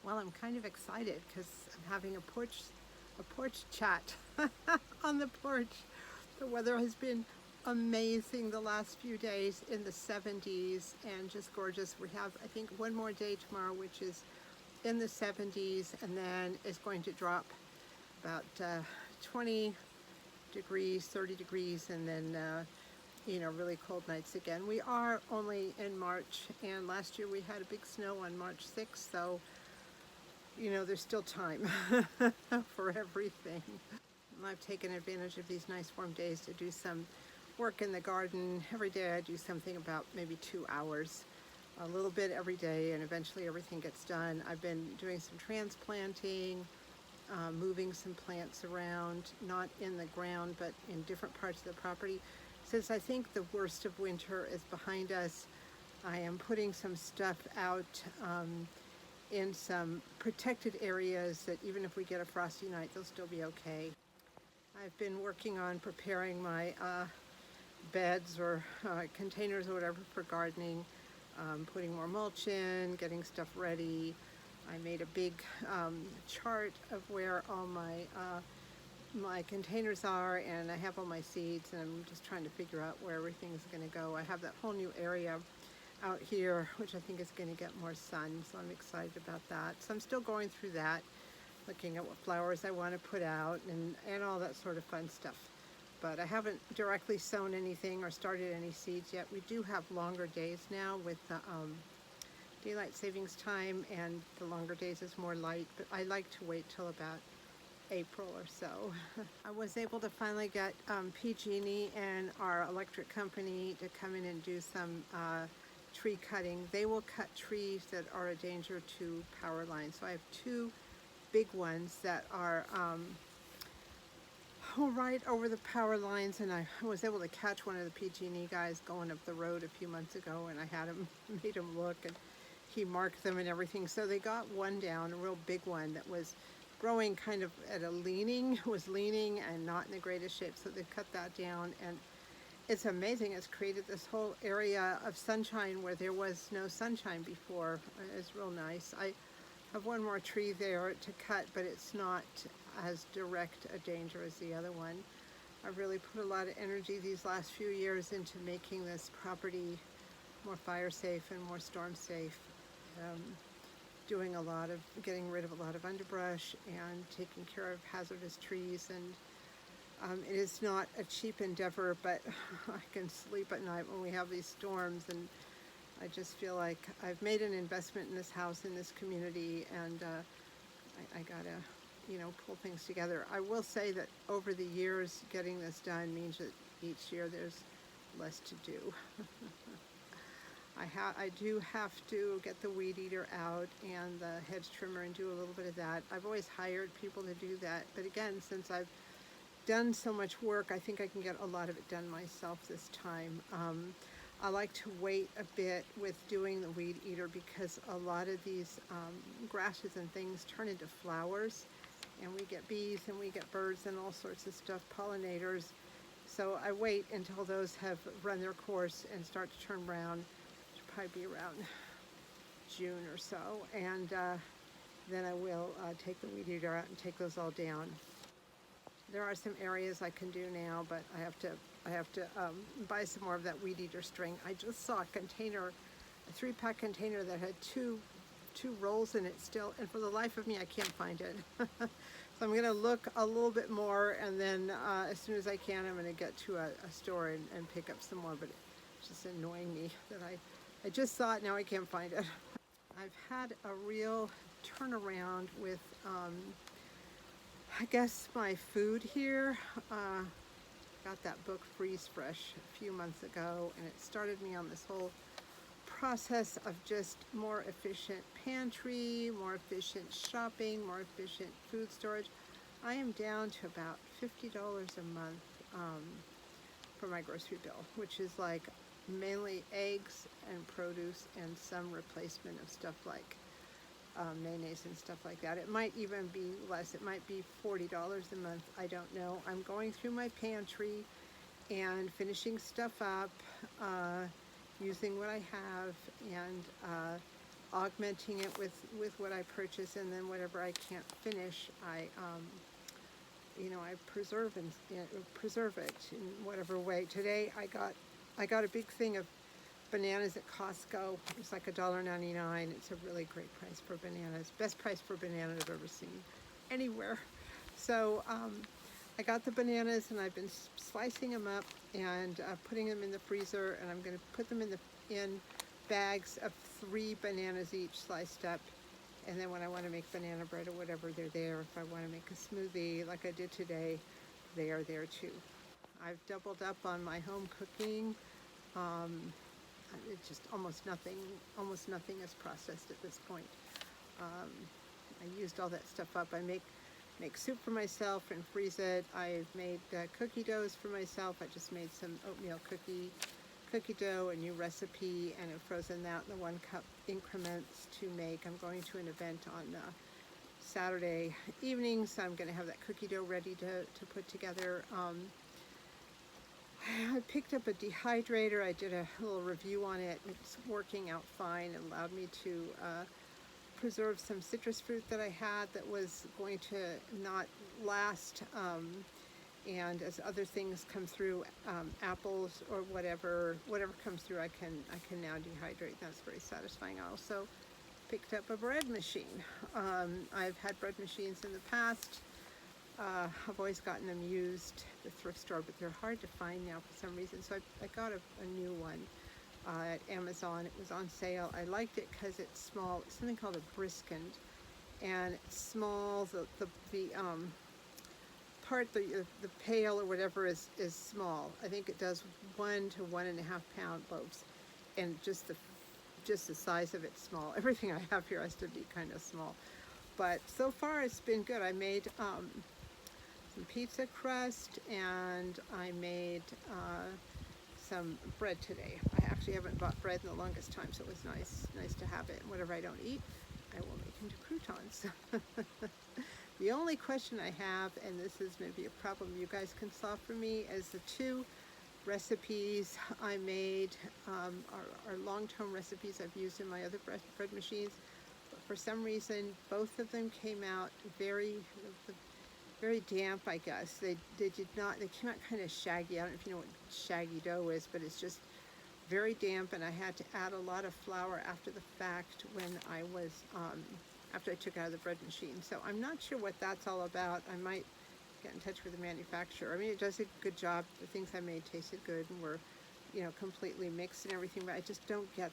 Well, I'm kind of excited because I'm having a porch chat on the porch. The weather has been amazing the last few days, in the 70s, and just gorgeous. We have, I think, one more day tomorrow, which is in the 70s, and then it's going to drop about 20 degrees, 30 degrees, and then really cold nights again. We are only in March, and last year we had a big snow on March 6th, so there's still time for everything. I've taken advantage of these nice warm days to do some work in the garden. Every day I do something about maybe 2 hours, a little bit every day, and eventually everything gets done. I've been doing some transplanting, moving some plants around, not in the ground, but in different parts of the property. Since I think the worst of winter is behind us, I am putting some stuff out in some protected areas that even if we get a frosty night, they'll still be okay. I've been working on preparing my beds or containers or whatever for gardening, putting more mulch in, getting stuff ready. I made a big chart of where all my containers are, and I have all my seeds, and I'm just trying to figure out where everything's going to go. I have that whole new area out here, which I think is going to get more sun, so I'm excited about that. So I'm still going through that, looking at what flowers I want to put out and all that sort of fun stuff. But I haven't directly sown anything or started any seeds yet. We do have longer days now with the daylight savings time, and the longer days is more light, but I like to wait till about April or so. I was able to finally get PG&E and our electric company to come in and do some tree cutting. They will cut trees that are a danger to power lines. So I have two big ones that are right over the power lines, and I was able to catch one of the PG&E guys going up the road a few months ago, and I had him made him look, and he marked them and everything. So they got one down, a real big one that was growing kind of at a leaning, was leaning and not in the greatest shape. So they cut that down, and it's amazing. It's created this whole area of sunshine where there was no sunshine before. It's real nice. I have one more tree there to cut, but it's not as direct a danger as the other one. I've really put a lot of energy these last few years into making this property more fire safe and more storm safe. Doing getting rid of a lot of underbrush and taking care of hazardous trees, and it is not a cheap endeavor, but I can sleep at night when we have these storms, and I just feel like I've made an investment in this house, in this community, and I gotta, pull things together. I will say that over the years, getting this done means that each year there's less to do. I do have to get the weed eater out and the hedge trimmer and do a little bit of that. I've always hired people to do that, but again, since I've done so much work, I think I can get a lot of it done myself this time. I like to wait a bit with doing the weed eater because a lot of these grasses and things turn into flowers, and we get bees and we get birds and all sorts of stuff, pollinators. So I wait until those have run their course and start to turn brown. It'll probably be around June or so, and then I will take the weed eater out and take those all down. There are some areas I can do now, but I have to buy some more of that weed eater string. I just saw a 3-pack container that had two rolls in it still, and for the life of me, I can't find it. So I'm going to look a little bit more, and then as soon as I can, I'm going to get to a store and pick up some more, but it's just annoying me that I just saw it, now I can't find it. I've had a real turnaround with I guess my food here. Got that book Freeze Fresh a few months ago, and it started me on this whole process of just more efficient pantry, more efficient shopping, more efficient food storage. I am down to about $50 a month for my grocery bill, which is like mainly eggs and produce and some replacement of stuff like mayonnaise and stuff like that. It might even be less. It might be $40 a month. I don't know. I'm going through my pantry and finishing stuff up, using what I have, and augmenting it with what I purchase, and then whatever I can't finish, I preserve and preserve it in whatever way. Today I got a big thing of bananas at Costco. It's like $1.99. It's a really great price for bananas. Best price for banana I've ever seen anywhere. So I got the bananas, and I've been slicing them up and putting them in the freezer, and I'm going to put them in bags of 3 bananas each sliced up. And then when I want to make banana bread or whatever, they're there. If I want to make a smoothie like I did today, they are there too. I've doubled up on my home cooking. It's just almost nothing is processed at this point. I used all that stuff up. I make soup for myself and freeze it. I've made cookie doughs for myself. I just made some oatmeal cookie dough, a new recipe, and I've frozen that in the 1 cup increments to make. I'm going to an event on Saturday evening, so I'm going to have that cookie dough ready to put together. I picked up a dehydrator. I did a little review on it. It's working out fine. It allowed me to preserve some citrus fruit that I had that was going to not last. And as other things come through, apples or whatever comes through, I can now dehydrate. That's very satisfying. I also picked up a bread machine. I've had bread machines in the past. I've always gotten them used at the thrift store, but they're hard to find now for some reason. So I got a new one at Amazon. It was on sale. I liked it because it's small. It's something called a brisket, and it's small. The pail or whatever is small. I think it does 1 to 1.5 pound loaves, and just the size of it's small. Everything I have here has to be kind of small, but so far it's been good. I made some pizza crust, and I made some bread today. I actually haven't bought bread in the longest time, so it was nice to have it. And whatever I don't eat, I will make into croutons. The only question I have, and this is maybe a problem you guys can solve for me, is the 2 recipes I made are long-term recipes I've used in my other bread machines. But for some reason, both of them came out very damp, I guess. They came out kind of shaggy. I don't know if you know what shaggy dough is, but it's just very damp, and I had to add a lot of flour after the fact when after I took it out of the bread machine. So I'm not sure what that's all about. I might get in touch with the manufacturer. I mean, it does a good job. The things I made tasted good and were, completely mixed and everything, but I just don't get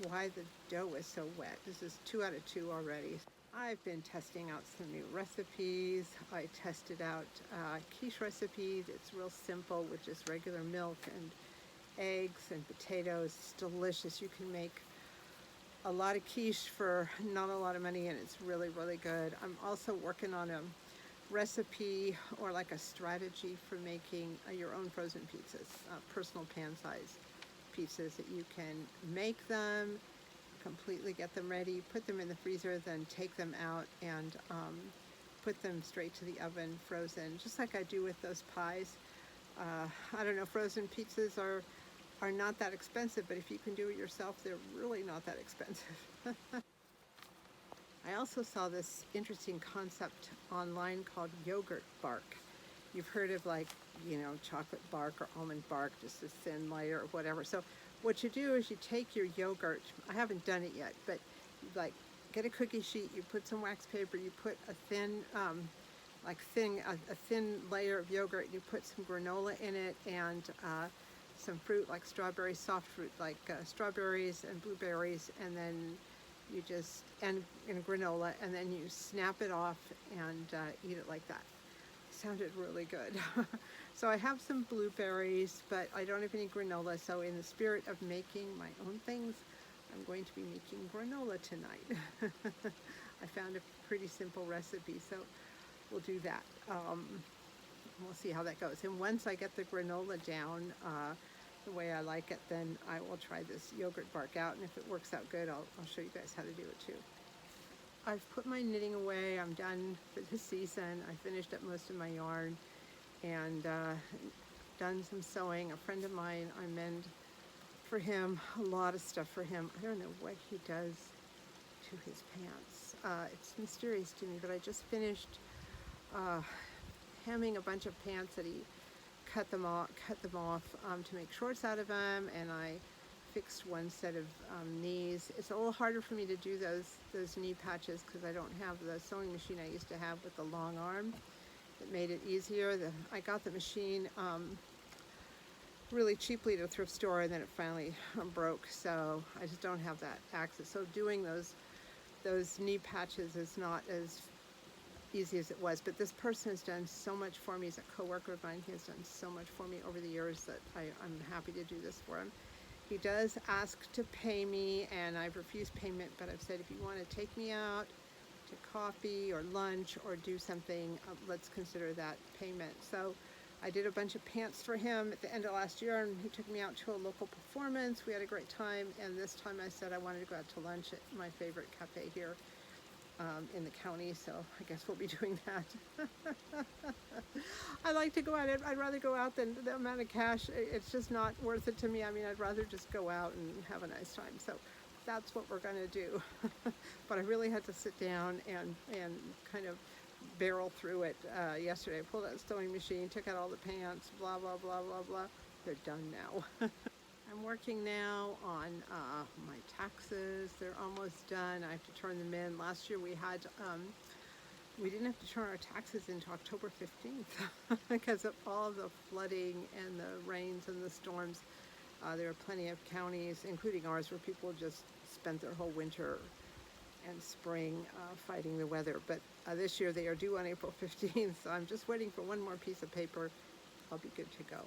why the dough is so wet. This is 2 out of 2 already. I've been testing out some new recipes. I tested out quiche recipe. It's real simple with just regular milk and eggs and potatoes. It's delicious. You can make a lot of quiche for not a lot of money, and it's really, really good. I'm also working on a recipe or like a strategy for making your own frozen pizzas, personal pan size pizzas that you can make them, completely get them ready, put them in the freezer, then take them out and put them straight to the oven frozen, just like I do with those pies. I don't know, frozen pizzas are not that expensive, but if you can do it yourself, they're really not that expensive. I also saw this interesting concept online called yogurt bark. You've heard of chocolate bark or almond bark, just a thin layer or whatever. So what you do is you take your yogurt, I haven't done it yet, but get a cookie sheet, you put some wax paper, you put a thin layer of yogurt, you put some granola in it, and some fruit like strawberries, soft fruit like strawberries and blueberries, and then you just, and granola, and then you snap it off and eat it like that. Sounded really good. So I have some blueberries, but I don't have any granola, so in the spirit of making my own things, I'm going to be making granola tonight. I found a pretty simple recipe, so we'll do that. We'll see how that goes. And once I get the granola down the way I like it, then I will try this yogurt bark out, and if it works out good, I'll show you guys how to do it too. I've put my knitting away. I'm done for this season. I finished up most of my yarn and done some sewing. A friend of mine, I mend for him, a lot of stuff for him. I don't know what he does to his pants. It's mysterious to me, but I just finished hemming a bunch of pants that he cut them off to make shorts out of them, and I fixed one set of knees. It's a little harder for me to do those knee patches because I don't have the sewing machine I used to have with the long arm. It made it easier. I got the machine really cheaply at a thrift store, and then it finally broke, so I just don't have that access. So doing those knee patches is not as easy as it was, but this person has done so much for me. He's a coworker of mine. He has done so much for me over the years that I'm happy to do this for him. He does ask to pay me, and I've refused payment, but I've said if you want to take me out to coffee or lunch or do something, let's consider that payment. So I did a bunch of pants for him at the end of last year, and he took me out to a local performance. We had a great time, and this time I said I wanted to go out to lunch at my favorite cafe here in the county, so I guess we'll be doing that. I like to go out. I'd rather go out than the amount of cash. It's just not worth it to me. I mean, I'd rather just go out and have a nice time. So that's what we're going to do. But I really had to sit down and kind of barrel through it yesterday. I pulled out the sewing machine, took out all the pants, blah, blah, blah, blah, blah. They're done now. I'm working now on my taxes. They're almost done. I have to turn them in. Last year we didn't have to turn our taxes into October 15th because of all the flooding and the rains and the storms. There are plenty of counties, including ours, where people just spent their whole winter and spring fighting the weather. But this year they are due on April 15th, so I'm just waiting for one more piece of paper. I'll be good to go.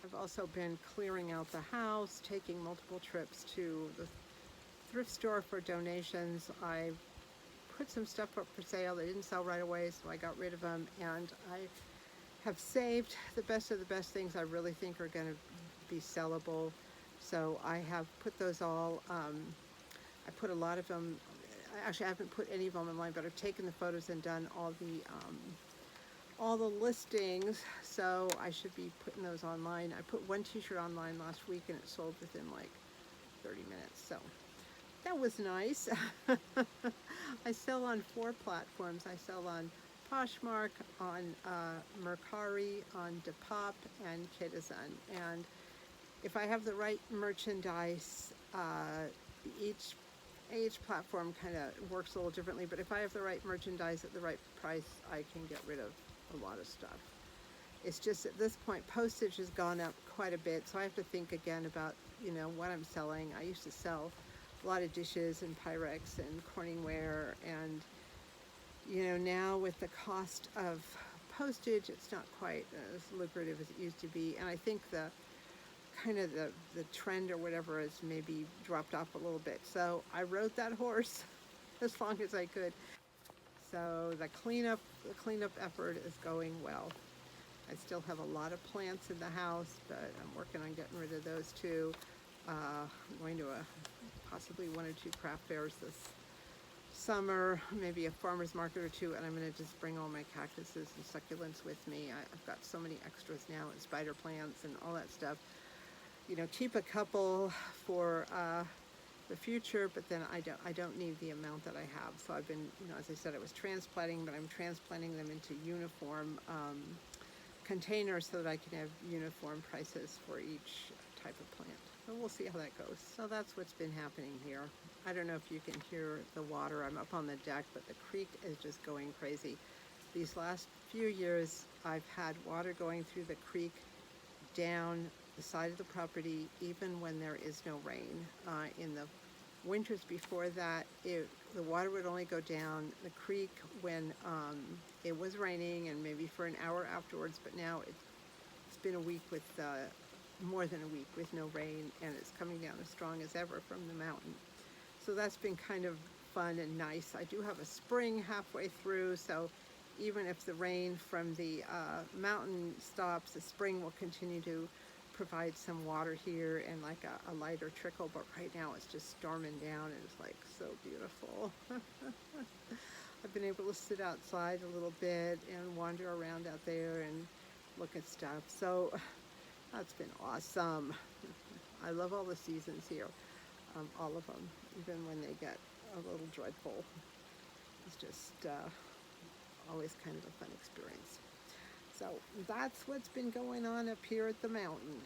I've also been clearing out the house, taking multiple trips to the thrift store for donations. I put some stuff up for sale. They didn't sell right away, so I got rid of them, and I have saved the best of the best things I really think are going to be sellable. So I have put those all, I put a lot of them, actually I haven't put any of them online, but I've taken the photos and done all the listings, so I should be putting those online. I put one t-shirt online last week and it sold within like 30 minutes, so that was nice. I sell on 4 platforms. I sell on Poshmark, on Mercari, on Depop, and Kitizen. And if I have the right merchandise, each platform kind of works a little differently, but if I have the right merchandise at the right price, I can get rid of a lot of stuff. It's just at this point postage has gone up quite a bit, so I have to think again about what I'm selling. I used to sell a lot of dishes and Pyrex and Corningware, and now with the cost of postage, it's not quite as lucrative as it used to be. And I think the trend or whatever has maybe dropped off a little bit. So I rode that horse as long as I could. So the cleanup effort is going well. I still have a lot of plants in the house, but I'm working on getting rid of those too. I'm going to possibly 1 or 2 craft fairs this summer, maybe a farmer's market or 2, and I'm going to just bring all my cactuses and succulents with me. I've got so many extras now, and spider plants and all that stuff. Keep a couple for the future, but then I don't need the amount that I have. So I've been, as I said, I was transplanting, but I'm transplanting them into uniform containers so that I can have uniform prices for each type of plant. So we'll see how that goes. So that's what's been happening here. I don't know if you can hear the water. I'm up on the deck, but the creek is just going crazy. These last few years, I've had water going through the creek down the side of the property, even when there is no rain. In the winters before that, the water would only go down the creek when it was raining, and maybe for an hour afterwards. But now it's been a week with more than a week with no rain, and it's coming down as strong as ever from the mountain. So that's been kind of fun and nice. I do have a spring halfway through, so even if the rain from the mountain stops, the spring will continue to provide some water here and like a lighter trickle. But right now it's just storming down, and it's like so beautiful. I've been able to sit outside a little bit and wander around out there and look at stuff. So that's been awesome. I love all the seasons here. all of them, even when they get a little dreadful. It's just always kind of a fun experience. So that's what's been going on up here at the mountain.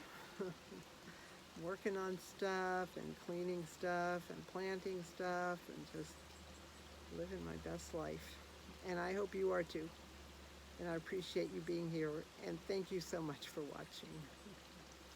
Working on stuff and cleaning stuff and planting stuff and just living my best life. And I hope you are too. And I appreciate you being here. And thank you so much for watching.